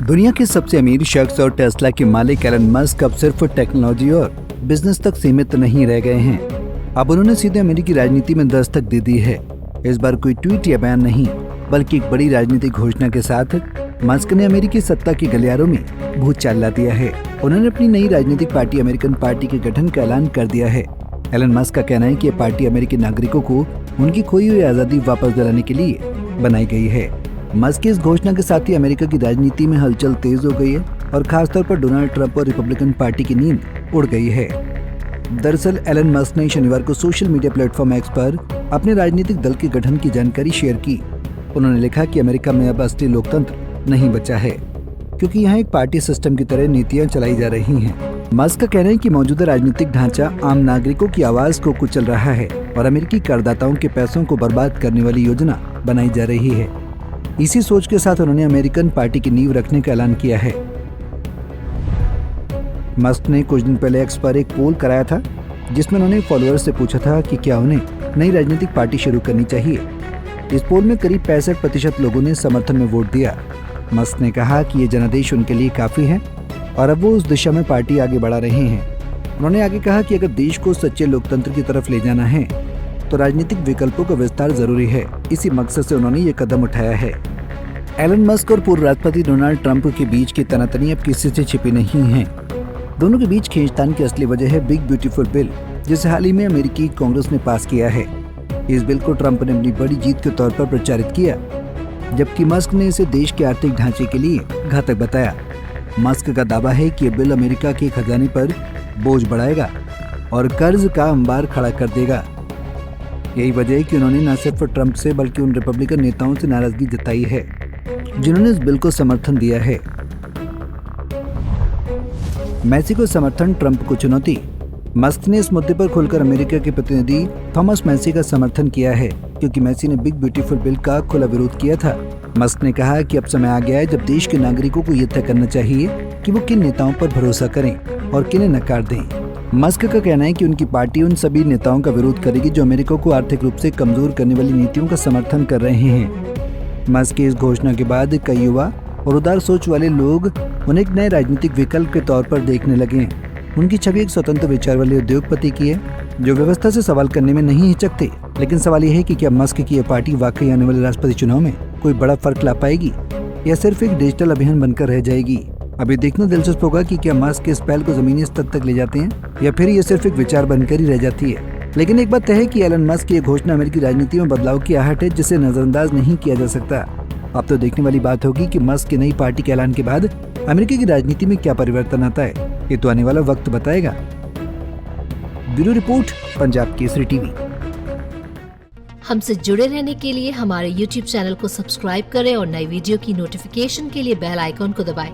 दुनिया के सबसे अमीर शख्स और टेस्ला के मालिक एलन मस्क अब सिर्फ टेक्नोलॉजी और बिजनेस तक सीमित नहीं रह गए हैं। अब उन्होंने सीधे अमेरिकी राजनीति में दस्तक दे दी है। इस बार कोई ट्वीट या बयान नहीं, बल्कि एक बड़ी राजनीतिक घोषणा के साथ मस्क ने अमेरिकी सत्ता के गलियारों में भूत चला दिया है। उन्होंने अपनी नई राजनीतिक पार्टी अमेरिकन पार्टी के गठन का ऐलान कर दिया है। एलन मस्क का कहना है कि यह पार्टी अमेरिकी नागरिकों को उनकी खोई हुई आजादी वापस दिलाने के लिए बनाई गई है। मस्क की इस घोषणा के साथ ही अमेरिका की राजनीति में हलचल तेज हो गई है और खासतौर पर डोनाल्ड ट्रंप और रिपब्लिकन पार्टी की नींद उड़ गई है। दरअसल एलन मस्क ने शनिवार को सोशल मीडिया प्लेटफॉर्म एक्स पर अपने राजनीतिक दल के गठन की जानकारी शेयर की। उन्होंने लिखा कि अमेरिका में अब असली लोकतंत्र नहीं बचा है, क्योंकि यहाँ एक पार्टी सिस्टम की तरह नीतियाँ चलाई जा रही हैं। मस्क का कहना है कि मौजूदा राजनीतिक ढांचा आम नागरिकों की आवाज को कुचल रहा है और अमेरिकी करदाताओं के पैसों को बर्बाद करने वाली योजना बनाई जा रही है। इसी सोच के साथ उन्होंने अमेरिकन पार्टी की नींव रखने का ऐलान किया है। मस्क ने कुछ दिन पहले एक्स पर एक पोल कराया था, जिसमें उन्होंने फॉलोअर्स से पूछा था कि क्या उन्हें नई राजनीतिक पार्टी शुरू करनी चाहिए। इस पोल में करीब 65% लोगों ने समर्थन में वोट दिया। मस्क ने कहा कि ये जनादेश उनके लिए काफी है और अब वो उस दिशा में पार्टी आगे बढ़ा रहे हैं। उन्होंने आगे कहा कि अगर देश को सच्चे लोकतंत्र की तरफ ले जाना है तो राजनीतिक विकल्पों का विस्तार जरूरी है। इसी मकसद से उन्होंने ये कदम उठाया है। एलन मस्क और पूर्व राष्ट्रपति डोनाल्ड ट्रंप के बीच की तनातनी अब किसी से छिपी नहीं है। दोनों के बीच खींचतान की असली वजह है बिग ब्यूटीफुल बिल, जिसे हाल ही में अमेरिकी कांग्रेस ने पास किया है। इस बिल को ट्रंप ने अपनी बड़ी जीत के तौर पर प्रचारित किया, जबकि मस्क ने इसे देश के आर्थिक ढांचे के लिए घातक बताया। मस्क का दावा है कि यह बिल अमेरिका के खजाने पर बोझ बढ़ाएगा और कर्ज का अंबार खड़ा कर देगा। यही वजह है कि उन्होंने न सिर्फ ट्रंप से बल्कि उन रिपब्लिकन नेताओं से नाराजगी जताई है जिन्होंने इस बिल को समर्थन दिया है। मैसी को समर्थन, ट्रंप को चुनौती। मस्क ने इस मुद्दे पर खुलकर अमेरिका के प्रतिनिधि थॉमस मैसी का समर्थन किया है, क्योंकि मैसी ने बिग ब्यूटीफुल बिल का खुला विरोध किया था। मस्क ने कहा कि अब समय आ गया है जब देश के नागरिकों को यह तय करना चाहिए कि वो किन नेताओं पर भरोसा करें और किन्हें नकार दें। मस्क का कहना है कि उनकी पार्टी उन सभी नेताओं का विरोध करेगी जो अमेरिका को आर्थिक रूप से कमजोर करने वाली नीतियों का समर्थन कर रहे हैं। मस्क की इस घोषणा के बाद कई युवा और उदार सोच वाले लोग उन्हें एक नए राजनीतिक विकल्प के तौर पर देखने लगे। उनकी छवि एक स्वतंत्र विचार वाले उद्योगपति की है, जो व्यवस्था से सवाल करने में नहीं हिचकते। लेकिन सवाल यह है कि क्या मस्क की यह पार्टी वाकई आने वाले राष्ट्रपति चुनाव में कोई बड़ा फर्क ला पाएगी या सिर्फ एक डिजिटल अभियान बनकर रह जाएगी। अभी देखना दिलचस्प होगा कि क्या मस्क इस पहल को जमीनी स्तर तक ले जाते हैं या फिर ये सिर्फ एक विचार बनकर ही रह जाती है। लेकिन एक बात तय है कि एलन मस्क की घोषणा अमेरिकी राजनीति में बदलाव की आहट है, जिसे नजरअंदाज नहीं किया जा सकता। अब तो देखने वाली बात होगी कि मस्क की नई पार्टी के ऐलान के बाद अमेरिका की राजनीति में क्या परिवर्तन आता है। ये तो आने वाला वक्त बताएगा। Bureau report, Punjab Kesari TV. हमसे जुड़े रहने के लिए हमारे YouTube चैनल को सब्सक्राइब करें और नई वीडियो की नोटिफिकेशन के लिए बेल आइकॉन को दबाएं।